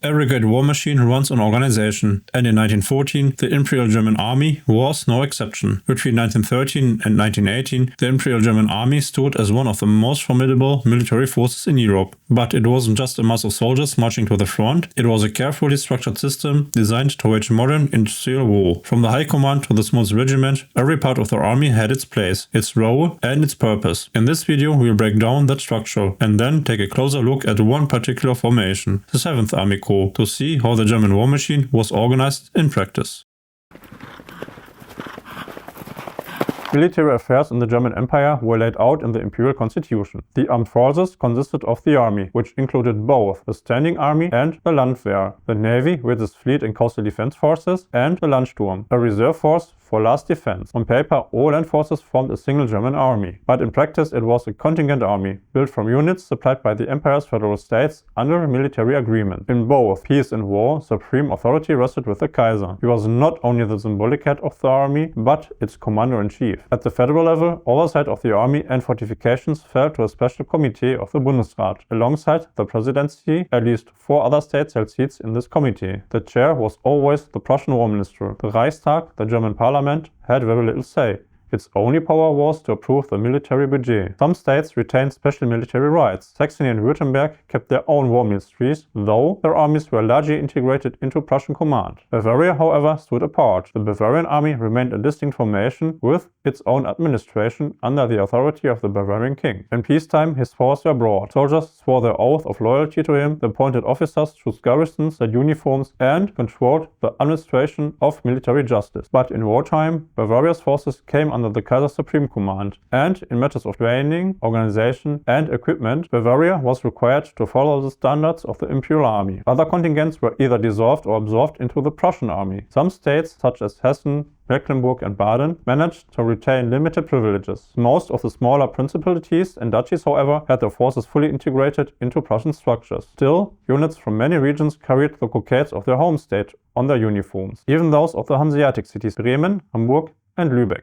Every great war machine runs on organization, and in 1914 the Imperial German Army was no exception. Between 1913 and 1918 the Imperial German Army stood as one of the most formidable military forces in Europe. But it wasn't just a mass of soldiers marching to the front, it was a carefully structured system designed to wage modern industrial war. From the high command to the smallest regiment, every part of the army had its place, its role and its purpose. In this video we'll break down that structure and then take a closer look at one particular formation, the 7th Army Corps, to see how the German war machine was organized in practice. Military affairs in the German Empire were laid out in the imperial constitution. The armed forces consisted of the army, which included both the standing army and the Landwehr, the navy with its fleet and coastal defense forces, and the Landsturm, a reserve force for last defense. On paper, all land forces formed a single German army, but in practice it was a contingent army, built from units supplied by the Empire's federal states under a military agreement. In both peace and war, supreme authority rested with the Kaiser. He was not only the symbolic head of the army, but its commander-in-chief. At the federal level, oversight of the army and fortifications fell to a special committee of the Bundesrat. Alongside the presidency, at least 4 other states held seats in this committee. The chair was always the Prussian War Minister. The Reichstag, the German parliament, had very little say. Its only power was to approve the military budget. Some states retained special military rights. Saxony and Württemberg kept their own war ministries, though their armies were largely integrated into Prussian command. Bavaria, however, stood apart. The Bavarian army remained a distinct formation with its own administration under the authority of the Bavarian king. In peacetime, his forces were broad. Soldiers swore their oath of loyalty to him, the appointed officers chose garrisons, had uniforms, and controlled the administration of military justice. But in wartime, Bavaria's forces came under the Kaiser's supreme command, and in matters of training, organization, and equipment, Bavaria was required to follow the standards of the Imperial Army. Other contingents were either dissolved or absorbed into the Prussian army. Some states, such as Hessen, Mecklenburg and Baden, managed to retain limited privileges. Most of the smaller principalities and duchies, however, had their forces fully integrated into Prussian structures. Still, units from many regions carried the cockades of their home state on their uniforms, even those of the Hanseatic cities Bremen, Hamburg and Lübeck.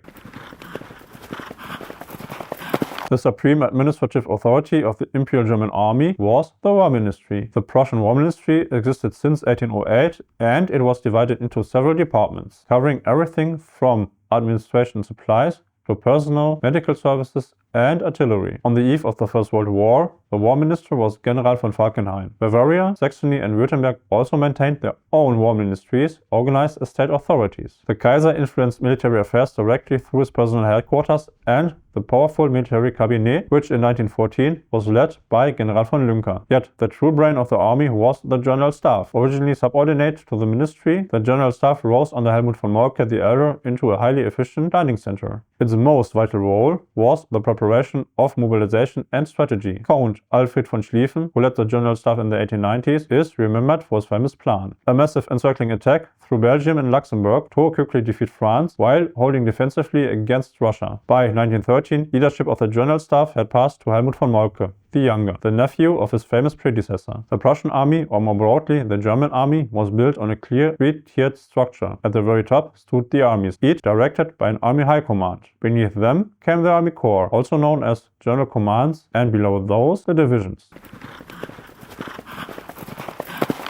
The supreme administrative authority of the Imperial German Army was the War Ministry. The Prussian War Ministry existed since 1808 and it was divided into several departments, covering everything from administration supplies to personnel, medical services and artillery. On the eve of the First World War, the War Minister was General von Falkenhayn. Bavaria, Saxony and Württemberg also maintained their own war ministries, organized as state authorities. The Kaiser influenced military affairs directly through his personal headquarters and the powerful military cabinet, which in 1914 was led by General von Lüncker. Yet the true brain of the army was the General Staff. Originally subordinate to the ministry, the General Staff rose under Helmut von Moltke the Elder into a highly efficient planning center. Its most vital role was the preparation of mobilization and strategy. Count Alfred von Schlieffen, who led the General Staff in the 1890s, is remembered for his famous plan: a massive encircling attack through Belgium and Luxembourg to quickly defeat France while holding defensively against Russia. By 1913, leadership of the General Staff had passed to Helmut von Moltke the Younger, the nephew of his famous predecessor. The Prussian army, or more broadly the German army, was built on a clear three-tiered structure. At the very top stood the armies, each directed by an army high command. Beneath them came the army corps, also known as general commands, and below those the divisions.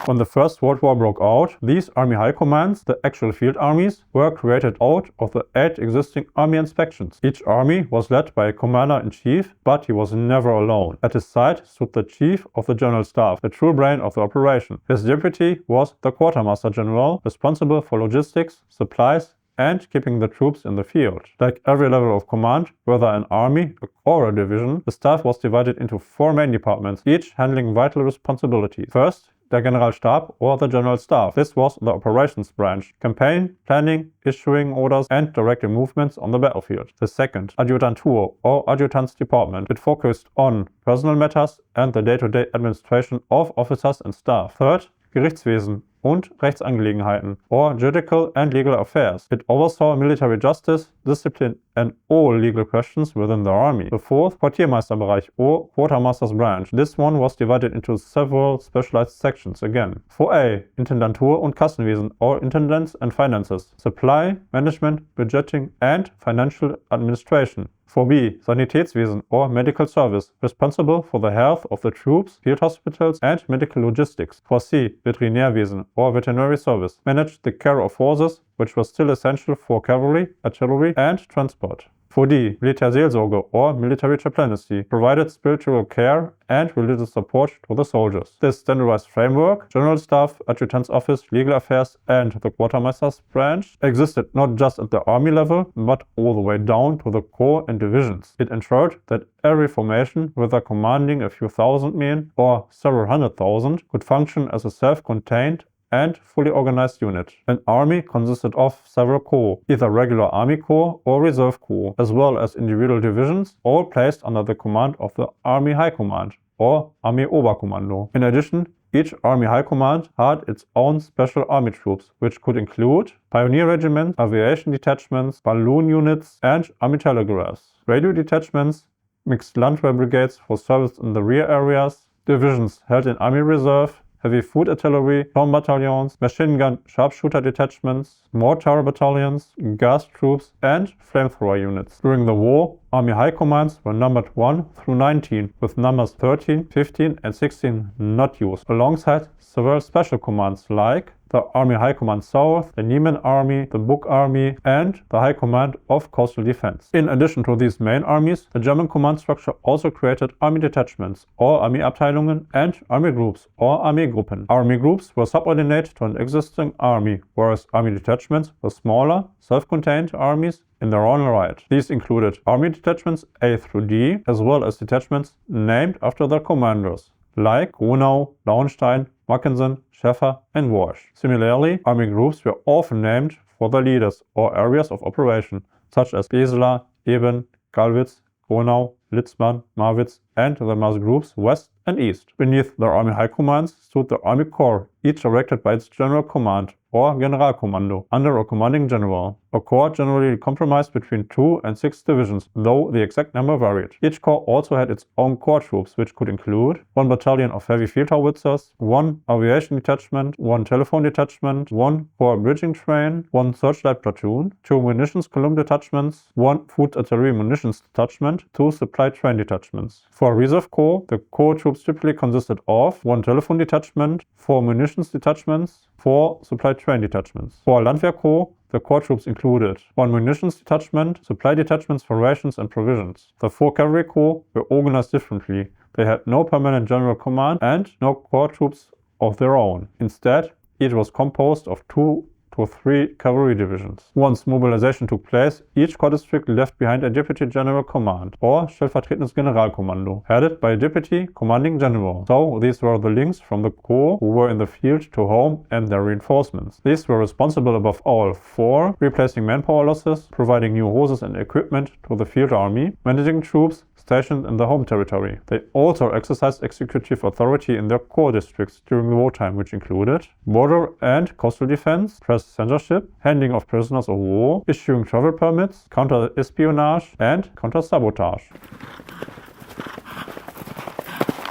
When the First World War broke out, these army high commands, the actual field armies, were created out of the 8 existing army inspections. Each army was led by a commander-in-chief, but he was never alone. At his side stood the chief of the General Staff, the true brain of the operation. His deputy was the Quartermaster General, responsible for logistics, supplies, and keeping the troops in the field. Like every level of command, whether an army, a corps or a division, the staff was divided into 4 main departments, each handling vital responsibilities. First, the Generalstab or the General Staff. This was the operations branch, campaign, planning, issuing orders and directing movements on the battlefield. The second, Adjutantur or Adjutant's department. It focused on personal matters and the day-to-day administration of officers and staff. Third, Gerichtswesen und Rechtsangelegenheiten, or judicial and legal affairs. It oversaw military justice, discipline and all legal questions within the army. The fourth, Quartiermeisterbereich or Quartermaster's branch. This one was divided into several specialized sections again. 4a, Intendantur und Kassenwesen, or Intendants and Finances. Supply, Management, Budgeting and Financial Administration. 4b. Sanitätswesen or medical service, responsible for the health of the troops, field hospitals and medical logistics. 4c. Veterinärwesen or veterinary service, managed the care of horses, which was still essential for cavalry, artillery and transport. 4d. Militärseelsorge or military chaplaincy, provided spiritual care and religious support to the soldiers. This standardized framework, General Staff, Adjutant's Office, Legal Affairs and the Quartermeister's branch, existed not just at the army level, but all the way down to the corps and divisions. It ensured that every formation, whether commanding a few thousand men or several hundred thousand, could function as a self-contained and fully organized unit. An army consisted of several corps, either regular army corps or reserve corps, as well as individual divisions, all placed under the command of the Army High Command or Army Oberkommando. In addition, each Army High Command had its own special army troops, which could include pioneer regiments, aviation detachments, balloon units, and army telegraphs, radio detachments, mixed Landwehr brigades for service in the rear areas, divisions held in army reserve, heavy foot artillery, storm battalions, machine gun sharpshooter detachments, mortar battalions, gas troops, and flamethrower units. During the war, Army High Commands were numbered 1 through 19, with numbers 13, 15, and 16 not used, alongside several special commands like the Army High Command South, the Niemen Army, the Buk Army, and the High Command of Coastal Defense. In addition to these main armies, the German command structure also created army detachments, or Armeeabteilungen, and army groups, or Armeegruppen. Army groups were subordinate to an existing army, whereas army detachments were smaller, self-contained armies in their own right. These included army detachments A through D, as well as detachments named after their commanders, like Grunau, Lauenstein, Mackensen, Schäfer, and Warsch. Similarly, army groups were often named for their leaders or areas of operation, such as Besela, Eben, Gallwitz, Gronau, Litzmann, Marwitz, and the Maas groups West and East. Beneath their army high commands stood the army corps, each directed by its general command, or Generalkommando, under a commanding general. A corps generally comprised between 2 and 6 divisions, though the exact number varied. Each corps also had its own corps troops, which could include 1 battalion of heavy field howitzers, 1 aviation detachment, 1 telephone detachment, 1 corps bridging train, 1 searchlight platoon, 2 munitions column detachments, 1 foot artillery munitions detachment, 2 supply train detachments. For a reserve corps, the corps troops typically consisted of 1 telephone detachment, 4 munitions detachments, 4 supply train detachments. For a Landwehr corps, the corps troops included 1 munitions detachment, supply detachments for rations and provisions. The 4 cavalry corps were organized differently. They had no permanent general command and no corps troops of their own. Instead, each was composed of 2 to 3 cavalry divisions. Once mobilization took place, each corps district left behind a deputy general command, or Stellvertretendes Generalkommando, headed by a deputy commanding general. So these were the links from the corps who were in the field to home and their reinforcements. These were responsible above all for replacing manpower losses, providing new horses and equipment to the field army, managing troops stationed in the home territory. They also exercised executive authority in their corps districts during the wartime, which included border and coastal defense, press censorship, handing of prisoners of war, issuing travel permits, counter-espionage, and counter-sabotage.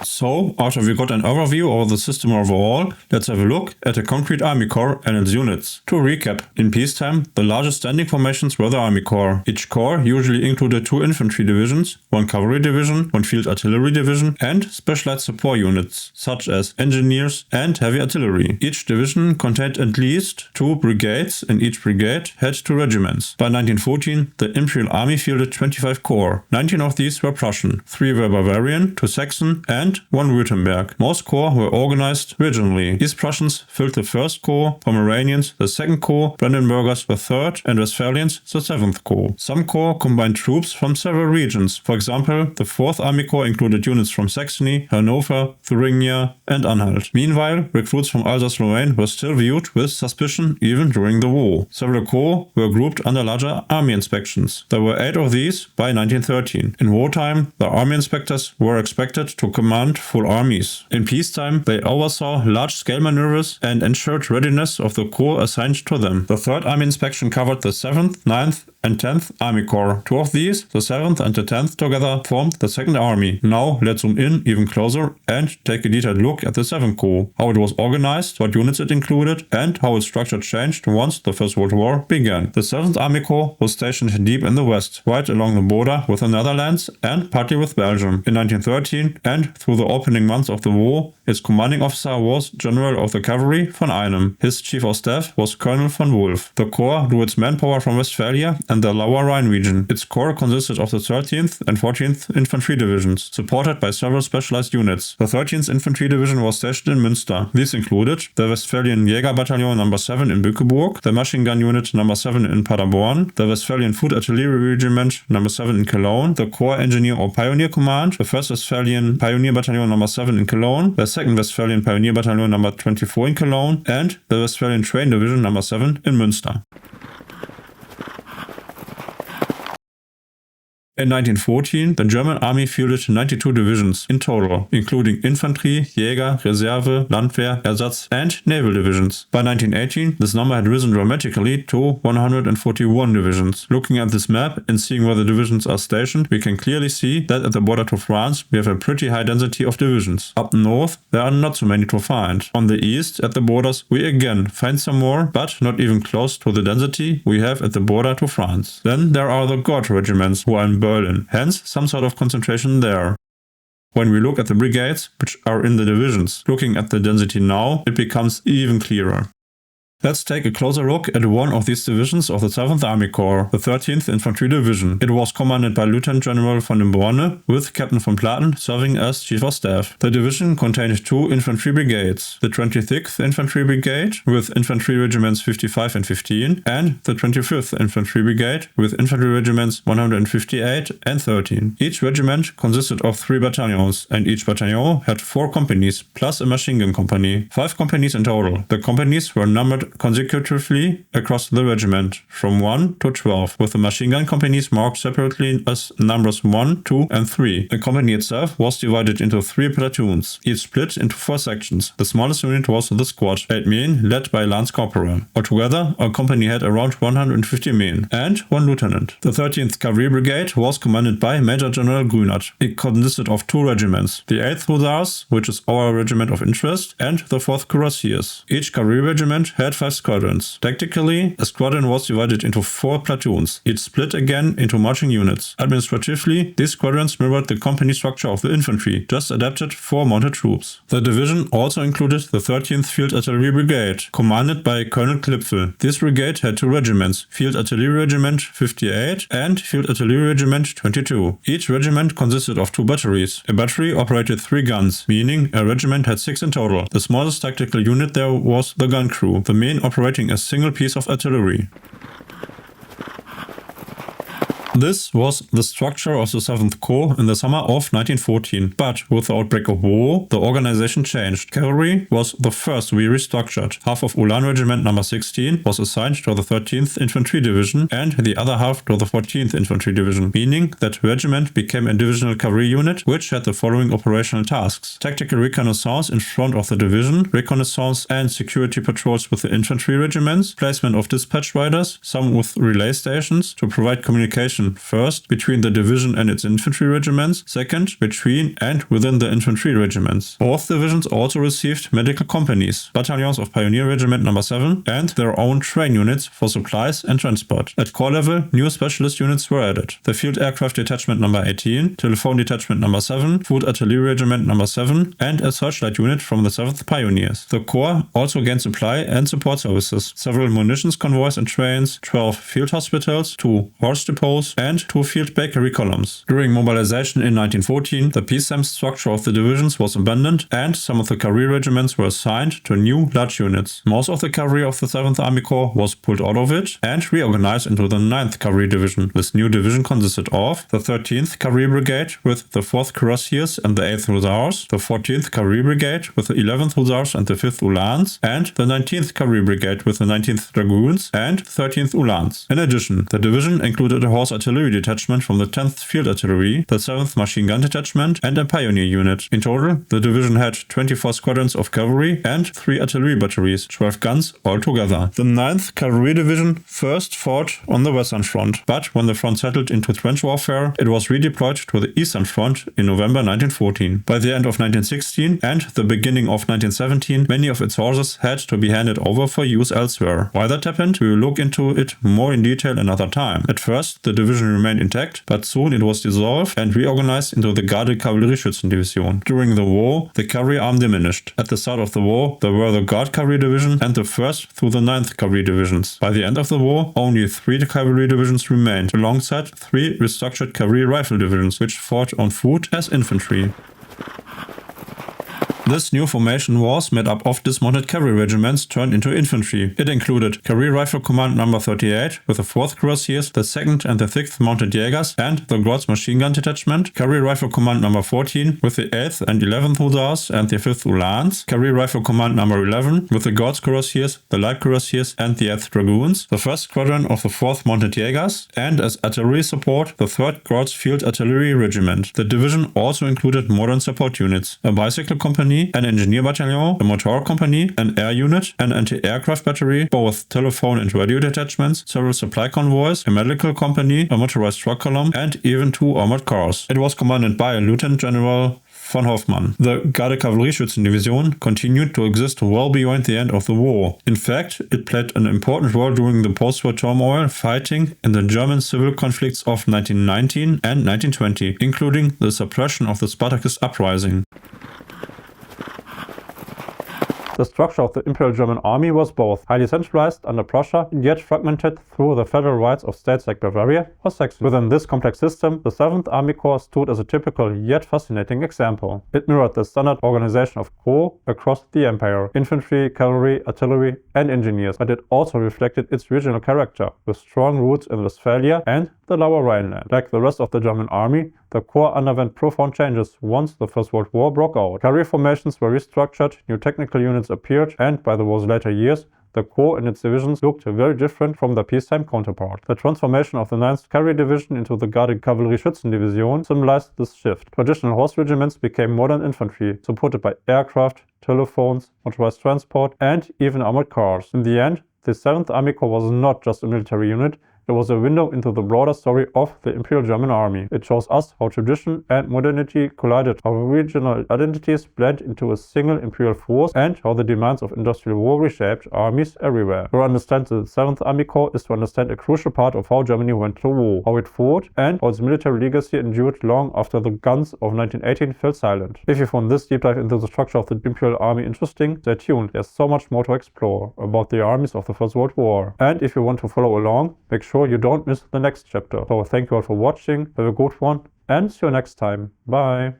So, after we got an overview of the system overall, let's have a look at a concrete Army Corps and its units. To recap, in peacetime, the largest standing formations were the Army Corps. Each corps usually included 2 infantry divisions, 1 cavalry division, 1 field artillery division, and specialized support units, such as engineers and heavy artillery. Each division contained at least 2 brigades, and each brigade had 2 regiments. By 1914, the Imperial Army fielded 25 corps. 19 of these were Prussian, 3 were Bavarian, 2 Saxon, and 1 Württemberg. Most corps were organized regionally. East Prussians filled the 1st Corps, Pomeranians the 2nd Corps, Brandenburgers the 3rd, and Westphalians the 7th Corps. Some corps combined troops from several regions. For example, the 4th Army Corps included units from Saxony, Hanover, Thuringia, and Anhalt. Meanwhile, recruits from Alsace-Lorraine were still viewed with suspicion even during the war. Several corps were grouped under larger army inspections. There were 8 of these by 1913. In wartime, the army inspectors were expected to command full armies. In peacetime, they oversaw large-scale maneuvers and ensured readiness of the corps assigned to them. The 3rd Army inspection covered the 7th, 9th, and 10th Army Corps. Two of these, the 7th and the 10th together, formed the 2nd Army. Now let's zoom in even closer and take a detailed look at the 7th Corps, how it was organized, what units it included, and how its structure changed once the First World War began. The 7th Army Corps was stationed deep in the west, right along the border with the Netherlands and partly with Belgium. In 1913 and through the opening months of the war, its commanding officer was General of the Cavalry von Einem. His chief of staff was Colonel von Wolf. The Corps drew its manpower from Westphalia and the Lower Rhine region. Its corps consisted of the 13th and 14th Infantry Divisions, supported by several specialized units. The 13th Infantry Division was stationed in Münster. These included the Westphalian Jägerbataillon No. 7 in Bückeburg, the Machine Gun Unit No. 7 in Paderborn, the Westphalian Foot Artillery Regiment No. 7 in Cologne, the Corps Engineer or Pioneer Command, the 1st Westphalian Pioneer Battalion No. 7 in Cologne, the 2nd Westphalian Pioneer Battalion No. 24 in Cologne, and the Westphalian Train Division No. 7 in Münster. In 1914, the German army fielded 92 divisions in total, including Infantry, Jäger, Reserve, Landwehr, Ersatz, and Naval divisions. By 1918, this number had risen dramatically to 141 divisions. Looking at this map and seeing where the divisions are stationed, we can clearly see that at the border to France, we have a pretty high density of divisions. Up north, there are not so many to find. On the east, at the borders, we again find some more, but not even close to the density we have at the border to France. Then there are the Gauge regiments, who are in Berlin, hence some sort of concentration there. When we look at the brigades, which are in the divisions, looking at the density now, it becomes even clearer. Let's take a closer look at one of these divisions of the 7th Army Corps, the 13th Infantry Division. It was commanded by Lieutenant General von den Borne, with Captain von Platen serving as Chief of Staff. The division contained two infantry brigades, the 26th Infantry Brigade, with infantry regiments 55 and 15, and the 25th Infantry Brigade, with infantry regiments 158 and 13. Each regiment consisted of 3 battalions, and each battalion had 4 companies, plus a machine gun company. 5 companies in total. The companies were numbered consecutively across the regiment, from 1 to 12, with the machine gun companies marked separately as numbers 1, 2 and 3. The company itself was divided into 3 platoons, each split into 4 sections. The smallest unit was the squad, 8 men, led by a Lance Corporal. Altogether, our company had around 150 men, and 1 lieutenant. The 13th Cavalry Brigade was commanded by Major General Grünert. It consisted of 2 regiments, the 8th Hussars, which is our regiment of interest, and the 4th Cuirassiers. Each cavalry regiment had 5 squadrons. Tactically, a squadron was divided into 4 platoons, each split again into marching units. Administratively, these squadrons mirrored the company structure of the infantry, just adapted for mounted troops. The division also included the 13th Field Artillery Brigade, commanded by Colonel Klipfel. This brigade had 2 regiments, Field Artillery Regiment 58 and Field Artillery Regiment 22. Each regiment consisted of 2 batteries. A battery operated 3 guns, meaning a regiment had 6 in total. The smallest tactical unit there was the gun crew, the main operating a single piece of artillery. This was the structure of the 7th Corps in the summer of 1914, but with the outbreak of war, the organization changed. Cavalry was the first we restructured. Half of Ulan Regiment No. 16 was assigned to the 13th Infantry Division and the other half to the 14th Infantry Division, meaning that regiment became a divisional cavalry unit which had the following operational tasks: tactical reconnaissance in front of the division, reconnaissance and security patrols with the infantry regiments, placement of dispatch riders, some with relay stations, to provide communication first between the division and its infantry regiments, second between and within the infantry regiments. Both divisions also received medical companies, battalions of Pioneer Regiment No. 7 and their own train units for supplies and transport. At corps level, new specialist units were added: the Field Aircraft Detachment No. 18, Telephone Detachment No. 7, Foot Artillery Regiment No. 7 and a searchlight unit from the 7th Pioneers. The Corps also gained supply and support services, several munitions convoys and trains, 12 field hospitals, 2 horse depots and 2 field bakery columns. During mobilization in 1914, the peacetime structure of the divisions was abandoned and some of the cavalry regiments were assigned to new large units. Most of the cavalry of the 7th Army Corps was pulled out of it and reorganized into the 9th Cavalry Division. This new division consisted of the 13th Cavalry Brigade with the 4th Cuirassiers and the 8th Hussars, the 14th Cavalry Brigade with the 11th Hussars and the 5th Uhlans, and the 19th Cavalry Brigade with the 19th Dragoons and 13th Uhlans. In addition, the division included a horse artillery artillery detachment from the 10th Field Artillery, the 7th Machine Gun Detachment, and a pioneer unit. In total, the division had 24 squadrons of cavalry and 3 artillery batteries, 12 guns altogether. The 9th Cavalry Division first fought on the Western Front, but when the front settled into trench warfare, it was redeployed to the Eastern Front in November 1914. By the end of 1916 and the beginning of 1917, many of its horses had to be handed over for use elsewhere. Why that happened, we will look into it more in detail another time. At first, the division remained intact, but soon it was dissolved and reorganized into the Garde Kavallerieschützendivision. During the war, the cavalry arm diminished. At the start of the war, there were the Guard Cavalry Division and the 1st through the 9th Cavalry Divisions. By the end of the war, only 3 cavalry divisions remained, alongside 3 restructured cavalry rifle divisions, which fought on foot as infantry. This new formation was made up of dismounted cavalry regiments turned into infantry. It included Cavalry Rifle Command No. 38 with the 4th Cuirassiers, the 2nd and the 6th Mounted Jägers, and the Grodz Machine Gun Detachment, Cavalry Rifle Command No. 14 with the 8th and 11th Hussars and the 5th Uhlans, Cavalry Rifle Command No. 11 with the Grodz Cuirassiers, the Light Cuirassiers, and the 8th Dragoons, the 1st Squadron of the 4th Mounted Jägers, and as artillery support, the 3rd Grodz Field Artillery Regiment. The division also included modern support units, a bicycle company, an engineer battalion, a motor company, an air unit, an anti-aircraft battery, both telephone and radio detachments, several supply convoys, a medical company, a motorized truck column, and even 2 armored cars. It was commanded by Lieutenant General von Hoffmann. The Garde Kavallerieschützendivision continued to exist well beyond the end of the war. In fact, it played an important role during the post-war turmoil, fighting in the German civil conflicts of 1919 and 1920, including the suppression of the Spartacist uprising. The structure of the Imperial German Army was both highly centralized under Prussia, yet fragmented through the federal rights of states like Bavaria or Saxony. Within this complex system, the 7th Army Corps stood as a typical yet fascinating example. It mirrored the standard organization of corps across the empire: infantry, cavalry, artillery, and engineers, but it also reflected its regional character, with strong roots in Westphalia and the Lower Rhineland. Like the rest of the German army, the corps underwent profound changes once the First World War broke out. Cavalry formations were restructured, new technical units appeared, and by the war's later years, the corps and its divisions looked very different from their peacetime counterpart. The transformation of the 9th Cavalry Division into the Garde Kavallerieschützendivision symbolized this shift. Traditional horse regiments became modern infantry, supported by aircraft, telephones, motorized transport, and even armored cars. In the end, the 7th Army Corps was not just a military unit, it was a window into the broader story of the Imperial German Army. It shows us how tradition and modernity collided, how regional identities blend into a single imperial force, and how the demands of industrial war reshaped armies everywhere. To understand the 7th Army Corps is to understand a crucial part of how Germany went to war, how it fought, and how its military legacy endured long after the guns of 1918 fell silent. If you found this deep dive into the structure of the Imperial Army interesting, stay tuned. There's so much more to explore about the armies of the First World War. And if you want to follow along, make sure you don't miss the next chapter. So thank you all for watching, have a good one, and see you next time. Bye!